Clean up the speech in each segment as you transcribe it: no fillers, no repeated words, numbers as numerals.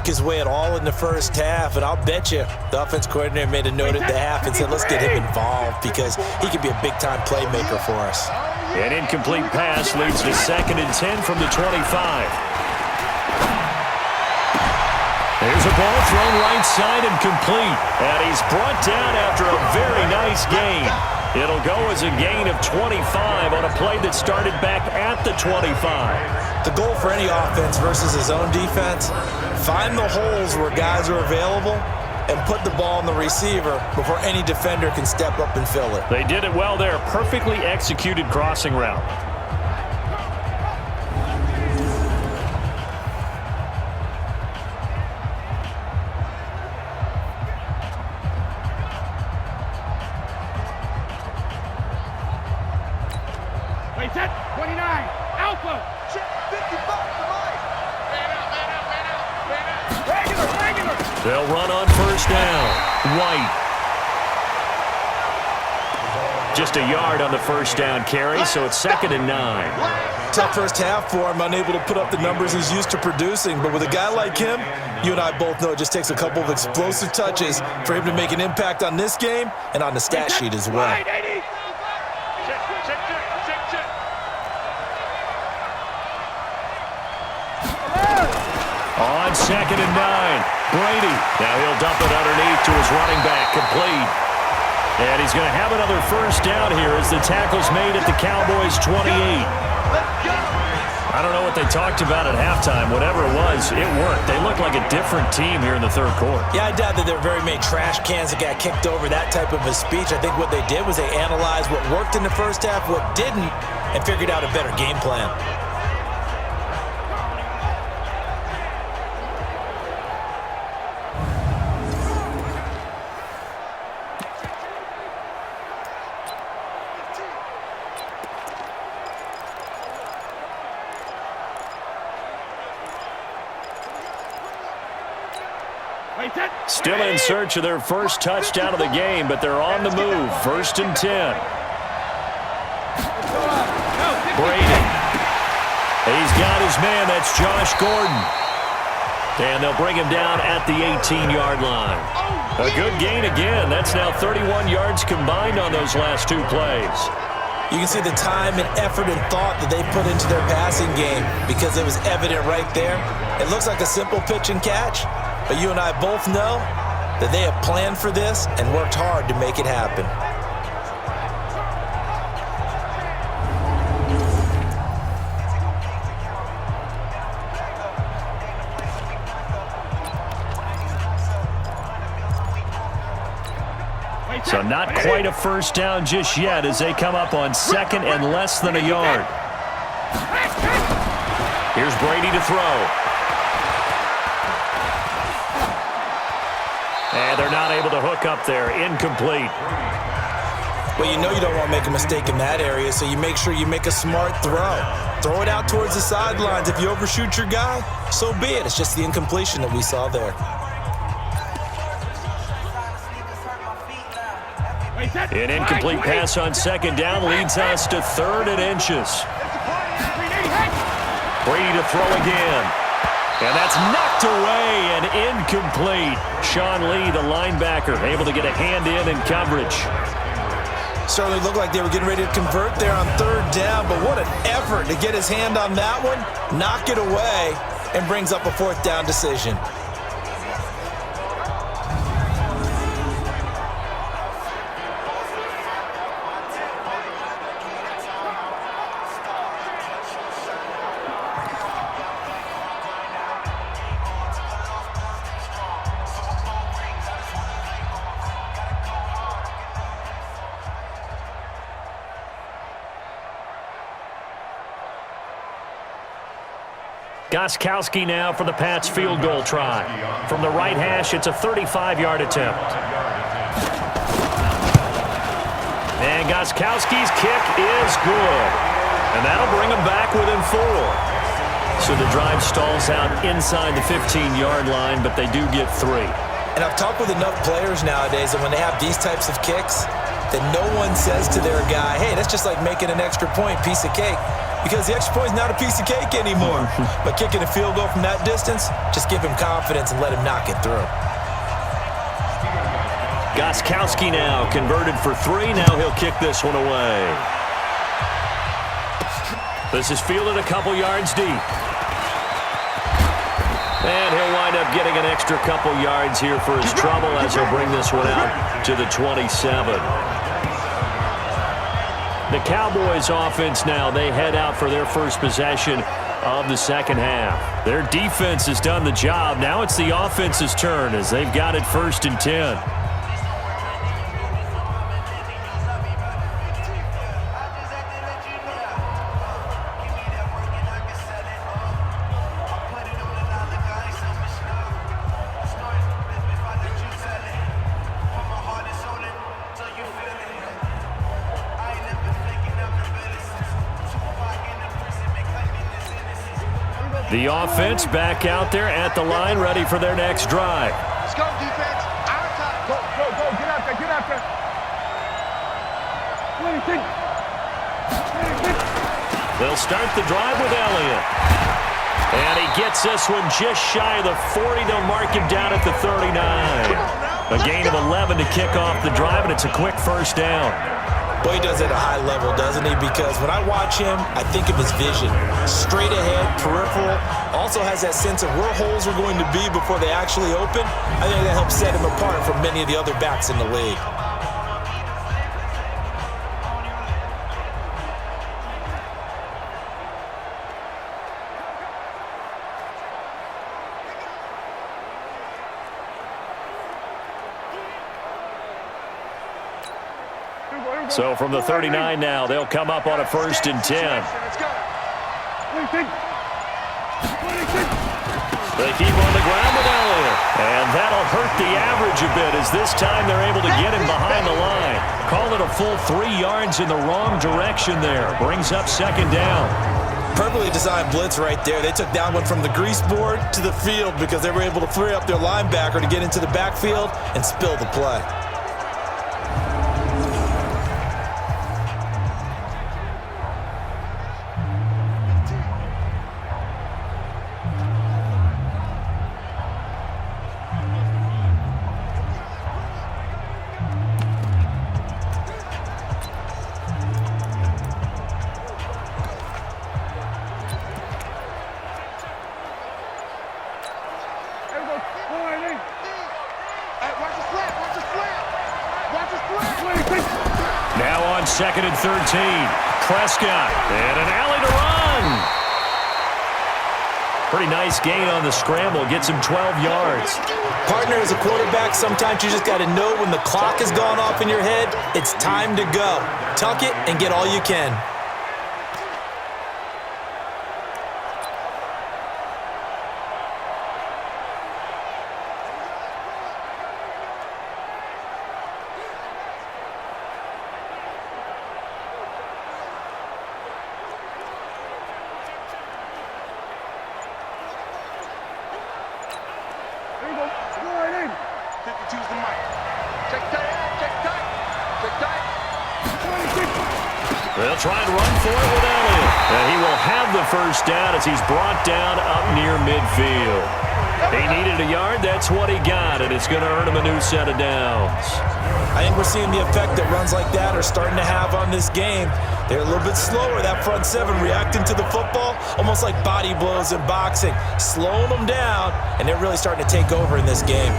his way at all in the first half, and I'll bet you the offense coordinator made a note at the half and said, let's get him involved because he could be a big-time playmaker for us. An incomplete pass leads to 2nd and 10 from the 25. There's a ball thrown right side and complete. And he's brought down after a very nice gain. It'll go as a gain of 25 on a play that started back at the 25. The goal for any offense versus his own defense, find the holes where guys are available and put the ball on the receiver before any defender can step up and fill it. They did it well there. Perfectly executed crossing route. Wait, 10, 29, Alpha, 55 to Mike. Regular. They'll run on first down. White. Just a yard on the first down carry, so it's 2nd and 9. Tough first half for him, unable to put up the numbers he's used to producing. But with a guy like him, you and I both know it just takes a couple of explosive touches for him to make an impact on this game and on the stat sheet as well. On 2nd and 9, Brady. Now he'll dump it underneath to his running back, complete. And he's going to have another first down here as the tackle's made at the Cowboys' 28. I don't know what they talked about at halftime. Whatever it was, it worked. They look like a different team here in the third quarter. Yeah, I doubt that there are very many trash cans that got kicked over, that type of a speech. I think what they did was they analyzed what worked in the first half, what didn't, and figured out a better game plan. Still in search of their first touchdown of the game, but they're on the move. 1st and 10. Brady. He's got his man. That's Josh Gordon. And they'll bring him down at the 18-yard line. A good gain again. That's now 31 yards combined on those last 2 plays. You can see the time and effort and thought that they put into their passing game because it was evident right there. It looks like a simple pitch and catch, but you and I both know that they have planned for this and worked hard to make it happen. So not quite a first down just yet as they come up on 2nd and less than a yard. Here's Brady to throw. And they're not able to hook up there. Incomplete. Well, you know you don't want to make a mistake in that area, so you make sure you make a smart throw. Throw it out towards the sidelines. If you overshoot your guy, so be it. It's just the incompletion that we saw there. An incomplete pass on 2nd down leads us to 3rd and inches. Brady to throw again. And that's knocked away and incomplete. Sean Lee, the linebacker, able to get a hand in coverage. Certainly looked like they were getting ready to convert there on 3rd down, but what an effort to get his hand on that one, knock it away, and brings up a 4th down decision. Gostkowski now for the Pats field goal try. From the right hash, it's a 35-yard attempt. And Gostkowski's kick is good. And that'll bring them back within 4. So the drive stalls out inside the 15-yard line, but they do get 3. And I've talked with enough players nowadays that when they have these types of kicks, that no one says to their guy, hey, that's just like making an extra point, piece of cake. because the extra point is not a piece of cake anymore. But kicking a field goal from that distance, just give him confidence and let him knock it through. Gostkowski now converted for 3. Now he'll kick this one away. This is fielded a couple yards deep. And he'll wind up getting an extra couple yards here for his trouble as he'll bring this one out to the 27. The Cowboys offense now, they head out for their first possession of the second half. Their defense has done the job. Now it's the offense's turn as they've got it 1st and 10. The offense back out there at the line, ready for their next drive. Let's go, defense. Our time. Go, go, go. Get out there. Get out there. 26. They'll start the drive with Elliott. And he gets this one just shy of the 40. They'll mark him down at the 39. A gain of 11 to kick off the drive, and it's a quick first down. Boy, he does it at a high level, doesn't he? Because when I watch him, I think of his vision. Straight ahead, peripheral. Also has that sense of where holes are going to be before they actually open. I think that helps set him apart from many of the other backs in the league. So from the 39 now, they'll come up on a 1st and 10. Let's go. 26. 26. They keep on the ground with Elliott. And that'll hurt the average a bit as this time they're able to get him behind the line. Call it a full 3 yards in the wrong direction there. Brings up 2nd down. Perfectly designed blitz right there. They took that one from the grease board to the field because they were able to free up their linebacker to get into the backfield and spill the play. Now on 2nd and 13. Prescott and an alley to run. Pretty nice gain on the scramble. Gets him 12 yards. Partner, as a quarterback, sometimes you just got to know when the clock has gone off in your head, it's time to go. Tuck it and get all you can. They'll try and run for it with Elliott. And he will have the first down as he's brought down up near midfield. He needed a yard. That's what he got, and it's going to earn him a new set of downs. I think we're seeing the effect that runs like that are starting to have on this game. They're a little bit slower, that front seven, reacting to the football, almost like body blows in boxing, slowing them down, and they're really starting to take over in this game.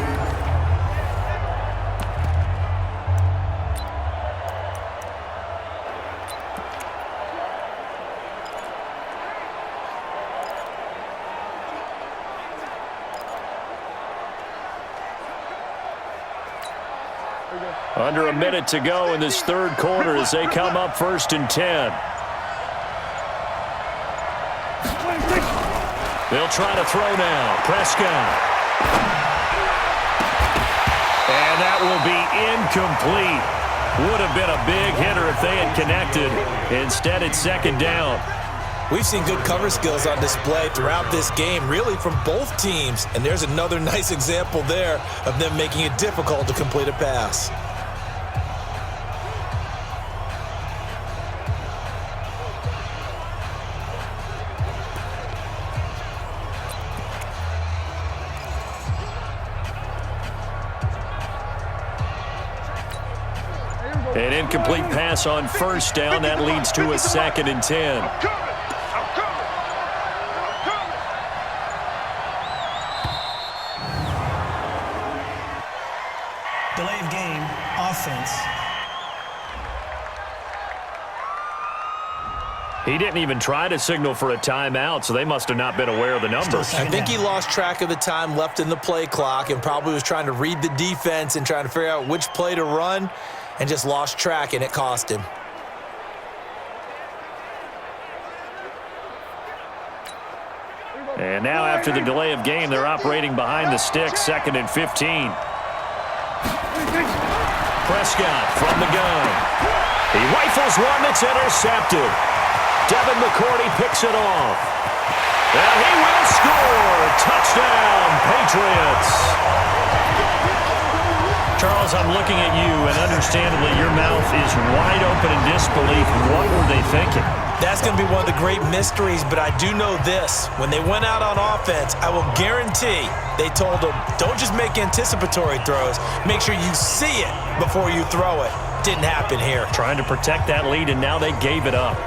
Under a minute to go in this third quarter as they come up 1st and 10. They'll try to throw now. Prescott. And that will be incomplete. Would have been a big hitter if they had connected. Instead, it's 2nd down. We've seen good cover skills on display throughout this game, really from both teams. And there's another nice example there of them making it difficult to complete a pass. An incomplete pass on first down. That leads to a 2nd and 10. Delay of game, offense. He didn't even try to signal for a timeout, so they must have not been aware of the numbers. I think he lost track of the time left in the play clock and probably was trying to read the defense and trying to figure out which play to run and just lost track, and it cost him. And now after the delay of game, they're operating behind the sticks, 2nd and 15. Prescott from the gun. He rifles one that's intercepted. Devin McCourty picks it off. And he will score. Touchdown, Patriots. Charles, I'm looking at you, and understandably your mouth is wide open in disbelief. What were they thinking? That's going to be one of the great mysteries, but I do know this. When they went out on offense, I will guarantee they told them, don't just make anticipatory throws. Make sure you see it before you throw it. Didn't happen here. Trying to protect that lead, and now they gave it up.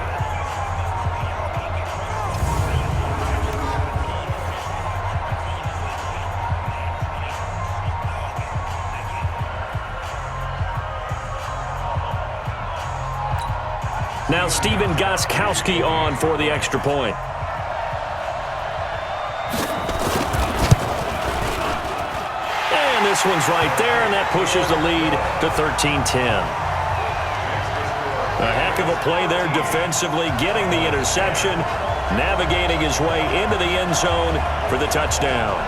Now Steven Gostkowski on for the extra point. And this one's right there, and that pushes the lead to 13-10. A heck of a play there defensively, getting the interception, navigating his way into the end zone for the touchdown.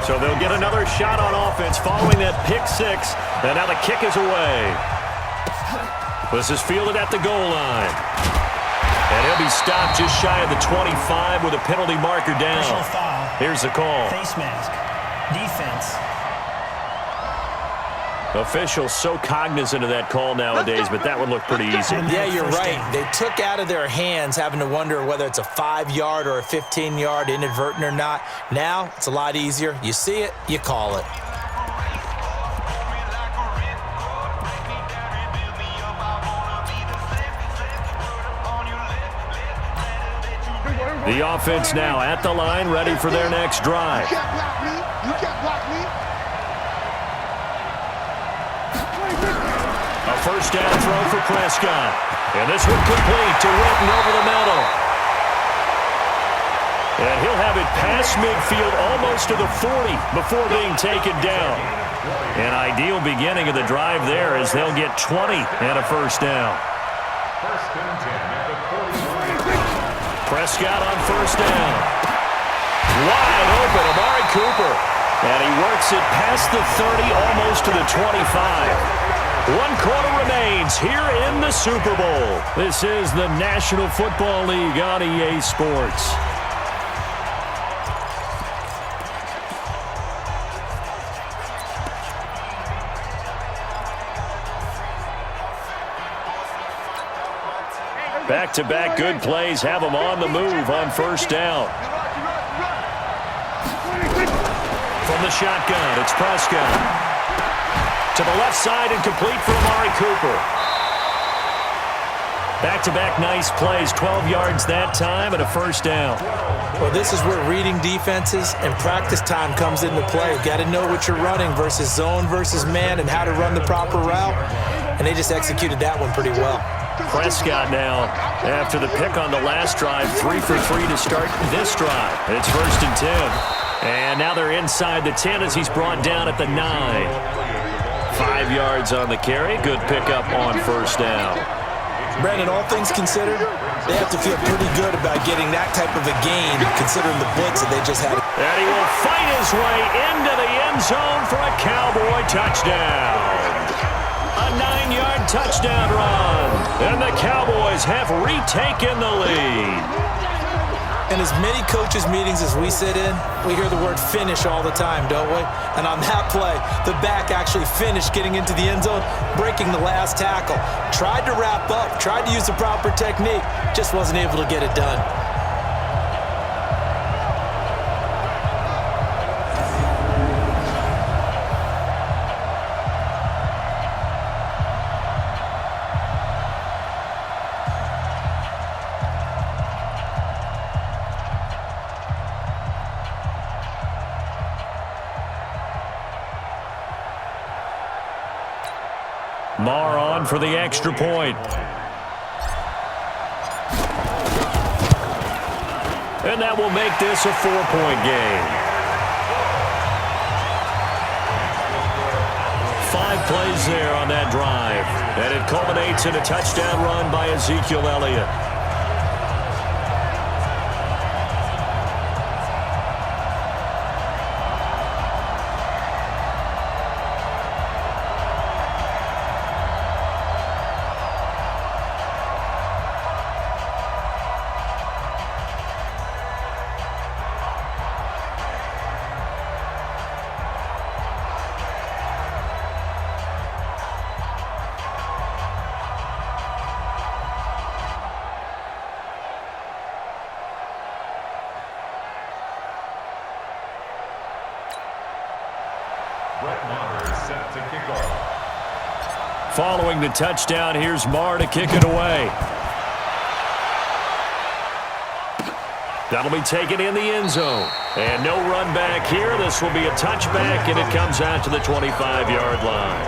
So they'll get another shot on offense following that pick six. And now the kick is away. This is fielded at the goal line. And he'll be stopped just shy of the 25 with a penalty marker down. Personal foul. Here's the call. Face mask. Defense. Officials so cognizant of that call nowadays, but that would look pretty easy. Yeah, you're right. They took out of their hands having to wonder whether it's a 5-yard or a 15-yard, inadvertent or not. Now, it's a lot easier. You see it, you call it. The offense now at the line, ready for their next drive. You can't block me. You can't block me. A first down throw for Prescott. And this one complete to Witten over the middle. And he'll have it past midfield almost to the 40 before being taken down. An ideal beginning of the drive there as they'll get 20 and a first down. Prescott on first down. Wide open, Amari Cooper. And he works it past the 30, almost to the 25. 1 quarter remains here in the Super Bowl. This is the National Football League on EA Sports. Back-to-back good plays have them on the move on first down. From the shotgun, it's Prescott. To the left side and complete for Amari Cooper. Back-to-back nice plays, 12 yards that time and a first down. Well, this is where reading defenses and practice time comes into play. Got to know what you're running versus zone versus man and how to run the proper route. And they just executed that one pretty well. Prescott now, after the pick on the last drive, 3 for 3 to start this drive. It's 1st and 10. And now they're inside the 10 as he's brought down at the 9. 5 yards on the carry. Good pickup on first down. Brandon, all things considered, they have to feel pretty good about getting that type of a gain, considering the blitz that they just had. And he will fight his way into the end zone for a Cowboy touchdown. A 9-yard touchdown run. And the Cowboys have retaken the lead. In as many coaches' meetings as we sit in, we hear the word finish all the time, don't we? And on that play, the back actually finished getting into the end zone, breaking the last tackle. Tried to wrap up, tried to use the proper technique, just wasn't able to get it done. Marr on for the extra point. And that will make this a 4-point game. 5 plays there on that drive. And it culminates in a touchdown run by Ezekiel Elliott. Following the touchdown, here's Marr to kick it away. That'll be taken in the end zone. And no run back here. This will be a touchback, and it comes out to the 25-yard line.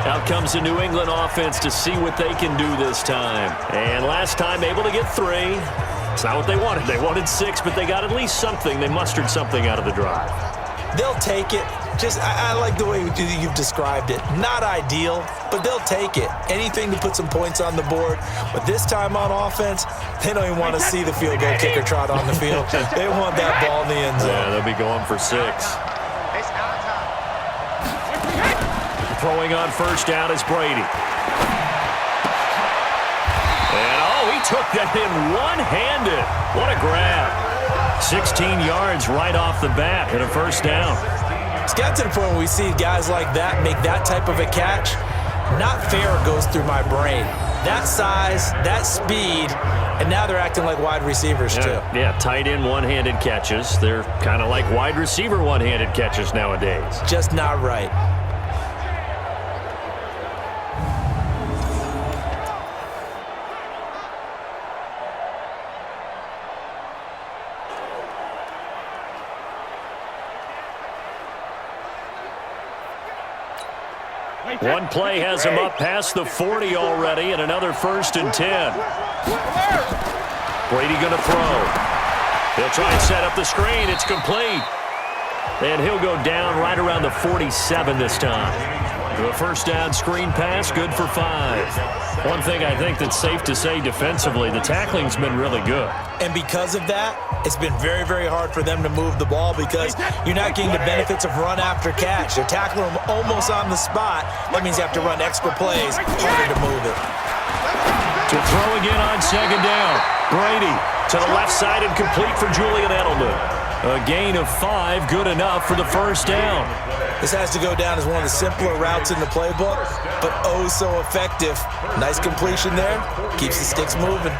Out comes the New England offense to see what they can do this time. And last time, able to get 3. It's not what they wanted. They wanted 6, but they got at least something. They mustered something out of the drive. They'll take it. I like the way you've described it. Not ideal, but they'll take it. Anything to put some points on the board. But this time on offense, they don't even want to see the field goal kicker trot on the field. They want that ball in the end zone. Yeah, they'll be going for 6. Throwing on first down is Brady. And, he took that in one-handed. What a grab. 16 yards right off the bat and a first down. It's got to the point where we see guys like that make that type of a catch. Not fair goes through my brain. That size, that speed, and now they're acting like wide receivers too. Yeah, tight end one-handed catches. They're kind of like wide receiver one-handed catches nowadays. Just not right. One play has him up past the 40 already, and another 1st and 10. Brady going to throw. He'll try and set up the screen. It's complete. And he'll go down right around the 47 this time. The first down screen pass, good for 5. One thing I think that's safe to say defensively, the tackling's been really good. And because of that, it's been very, very hard for them to move the ball because you're not getting the benefits of run after catch. They're tackling them almost on the spot. That means you have to run extra plays, harder to move it. To throw again on second down. Brady to the left side and complete for Julian Edelman. A gain of 5, good enough for the first down. This has to go down as one of the simpler routes in the playbook, but oh so effective. Nice completion there. Keeps the sticks moving.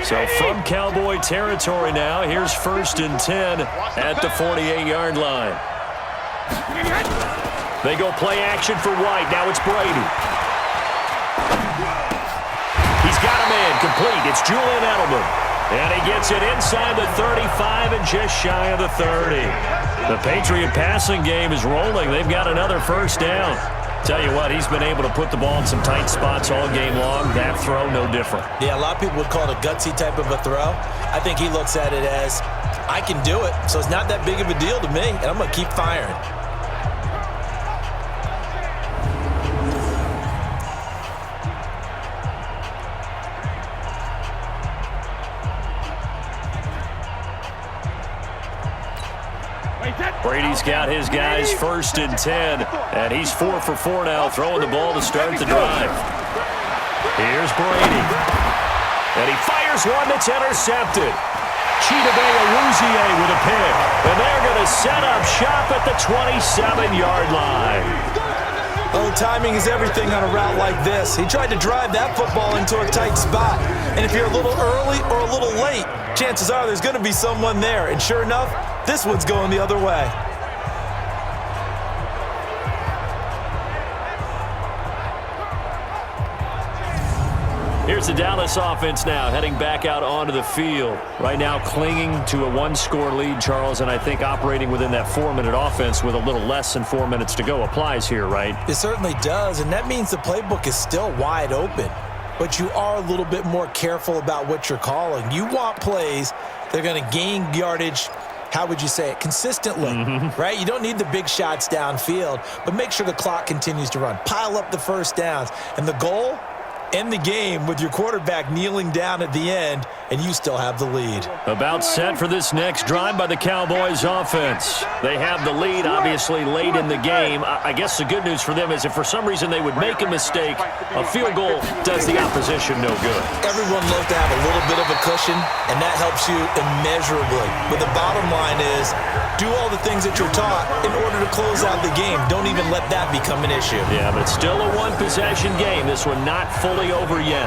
So from Cowboy territory now, here's 1st and 10 at the 48-yard line. They go play action for White. Now it's Brady. He's got a man complete. It's Julian Edelman. And he gets it inside the 35 and just shy of the 30. The Patriot passing game is rolling. They've got another first down. Tell you what, he's been able to put the ball in some tight spots all game long. That throw, no different. Yeah, a lot of people would call it a gutsy type of a throw. I think he looks at it as, I can do it, so it's not that big of a deal to me, and I'm going to keep firing. Brady's got his guys 1st and 10, and he's 4 for 4 now, throwing the ball to start the drive. Here's Brady, and he fires here's one that's intercepted. Chidobe Awuzie with a pick. And they're going to set up shop at the 27-yard line. Oh, timing is everything on a route like this. He tried to drive that football into a tight spot. And if you're a little early or a little late, chances are there's going to be someone there. And sure enough, this one's going the other way. Here's the Dallas offense now, heading back out onto the field. Right now clinging to a one-score lead, Charles, and I think operating within that 4-minute offense with a little less than 4 minutes to go applies here, right? It certainly does, and that means the playbook is still wide open. But you are a little bit more careful about what you're calling. You want plays that are going to gain yardage, how would you say it, consistently, right? You don't need the big shots downfield, but make sure the clock continues to run. Pile up the first downs, and the goal, end the game with your quarterback kneeling down at the end, and you still have the lead. About set for this next drive by the Cowboys offense. They have the lead, obviously, late in the game. I guess the good news for them is if for some reason they would make a mistake, a field goal does the opposition no good. Everyone loves to have a little bit of a cushion, and that helps you immeasurably. But the bottom line is, do all the things that you're taught in order to close out the game. Don't even let that become an issue. Yeah, but it's still a one-possession game. This one not fully over yet.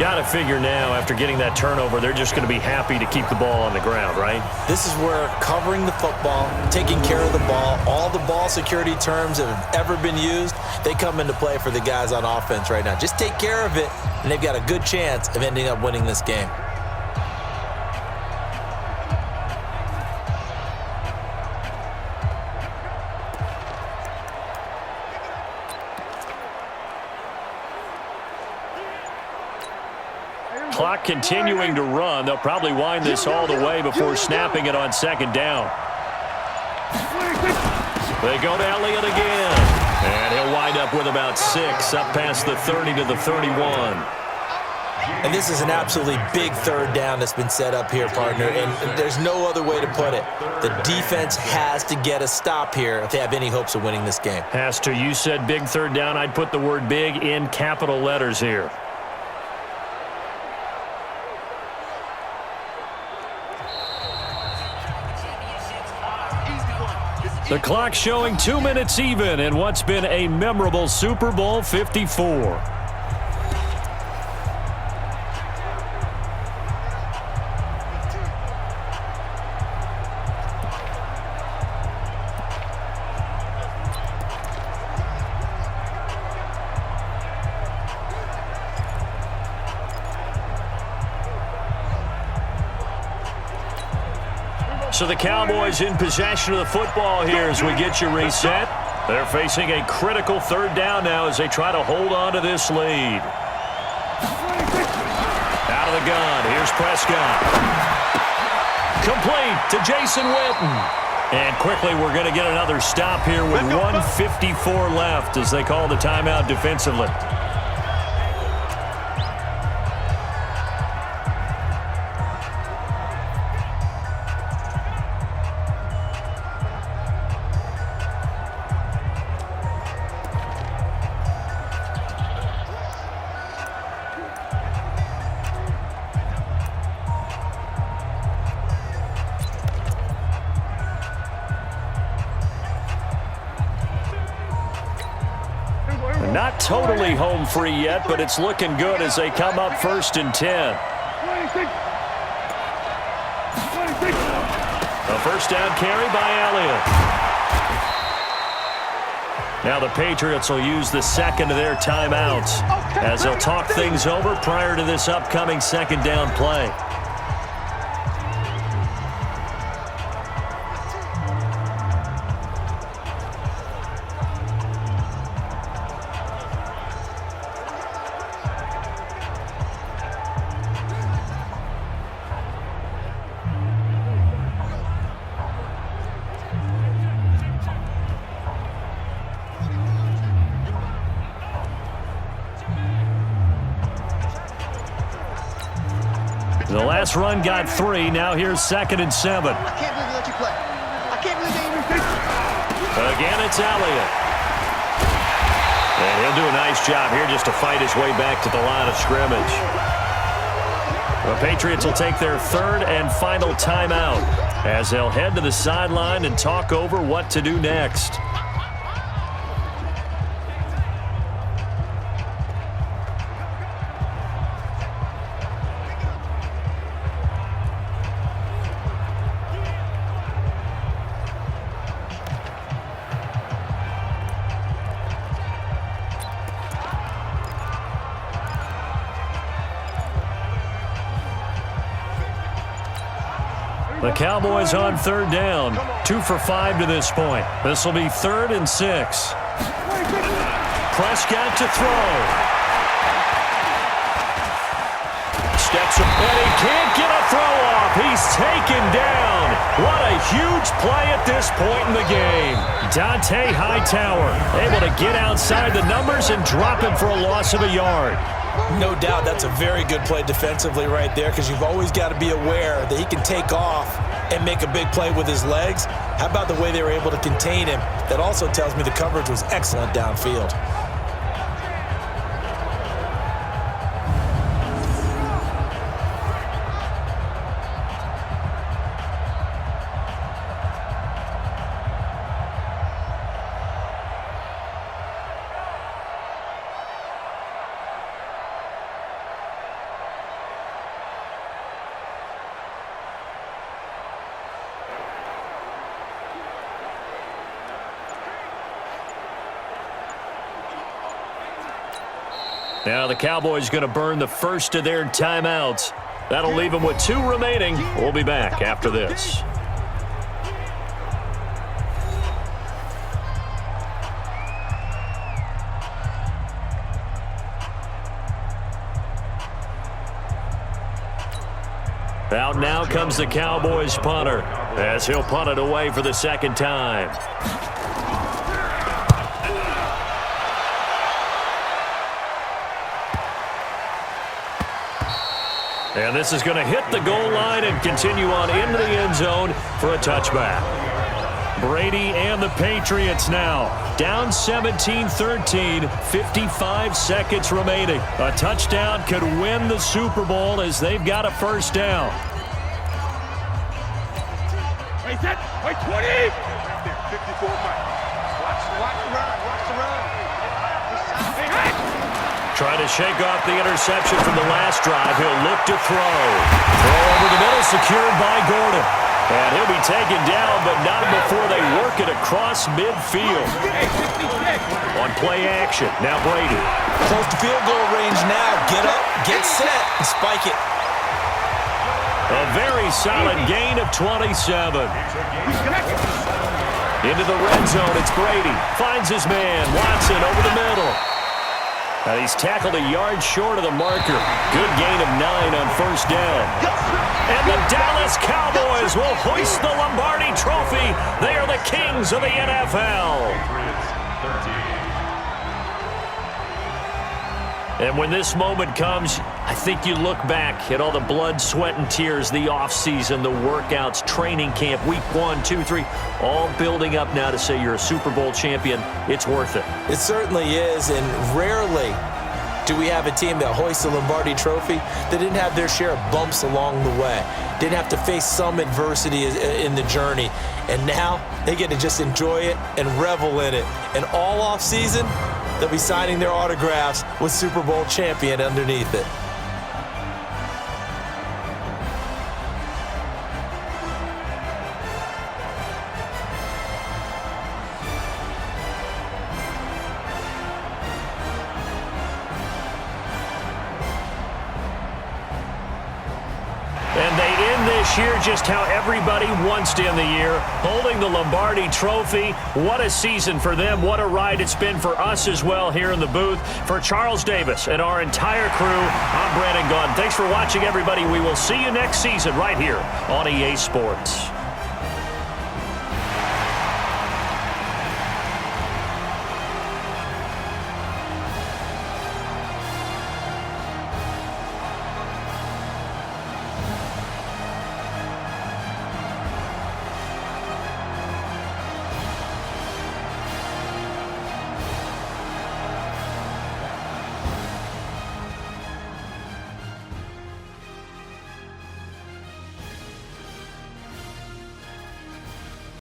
Got to figure now, after getting that turnover, they're just going to be happy to keep the ball on the ground, right? This is where covering the football, taking care of the ball, all the ball security terms that have ever been used, they come into play for the guys on offense right now. Just take care of it, and they've got a good chance of ending up winning this game. Clock continuing to run. They'll probably wind this all the way before snapping it on second down. They go to Elliott again. And he'll wind up with about 6, up past the 30 to the 31. And this is an absolutely big third down that's been set up here, partner, and there's no other way to put it. The defense has to get a stop here if they have any hopes of winning this game. Has to. You said big third down. I'd put the word big in capital letters here. The clock showing 2 minutes even in what's been a memorable Super Bowl 54. So the Cowboys in possession of the football here as we get you reset. They're facing a critical third down now as they try to hold on to this lead. Out of the gun, here's Prescott. Complete to Jason Witten. And quickly we're going to get another stop here with 1:54 left as they call the timeout defensively. Not totally home free yet, but it's looking good as they come up 1st and 10. A first down carry by Elliott. Now the Patriots will use the second of their timeouts as they'll talk things over prior to this upcoming second down play. The last run got 3. Now here's 2nd and 7. I can't believe they let you play. I can't believe they even... Again, it's Elliott. And he'll do a nice job here just to fight his way back to the line of scrimmage. The Patriots will take their third and final timeout as they'll head to the sideline and talk over what to do next. The Cowboys on third down. 2 for 5 to this point. This will be 3rd and 6. Prescott to throw. Steps up, and he can't get a throw off. He's taken down. What a huge play at this point in the game. Dante Hightower able to get outside the numbers and drop him for a loss of a yard. No doubt that's a very good play defensively right there, because you've always got to be aware that he can take off and make a big play with his legs. How about the way they were able to contain him? That also tells me the coverage was excellent downfield. Now the Cowboys going to burn the first of their timeouts. That'll leave them with 2 remaining. We'll be back after this. Out now comes the Cowboys punter as he'll punt it away for the second time. And this is going to hit the goal line and continue on into the end zone for a touchback. Brady and the Patriots now down 17-13, 55 seconds remaining. A touchdown could win the Super Bowl as they've got a first down. Wait, set. Wait, 20. 54 miles. Watch the run. Watch the run. Trying to shake off the interception from the last drive. He'll look to throw. Throw over the middle, secured by Gordon. And he'll be taken down, but not before they work it across midfield. On play action, now Brady. Close to field goal range now. Get up, get set, and spike it. A very solid gain of 27. Into the red zone, it's Brady. Finds his man, Watson over the middle. And he's tackled a yard short of the marker. Good gain of 9 on first down. And the Dallas Cowboys will hoist the Lombardi Trophy. They are the kings of the NFL. And when this moment comes, I think you look back at all the blood, sweat, and tears, the offseason, the workouts, training camp, week 1, 2, 3, all building up now to say you're a Super Bowl champion. It's worth it. It certainly is, and rarely do we have a team that hoists the Lombardi Trophy that didn't have their share of bumps along the way, didn't have to face some adversity in the journey, and now they get to just enjoy it and revel in it. And all offseason, they'll be signing their autographs with Super Bowl champion underneath it. And they end this year just how everybody wants to end the year, holding the Lombardi Trophy. What a season for them. What a ride it's been for us as well here in the booth. For Charles Davis and our entire crew, I'm Brandon Gaudin. Thanks for watching, everybody. We will see you next season right here on EA Sports.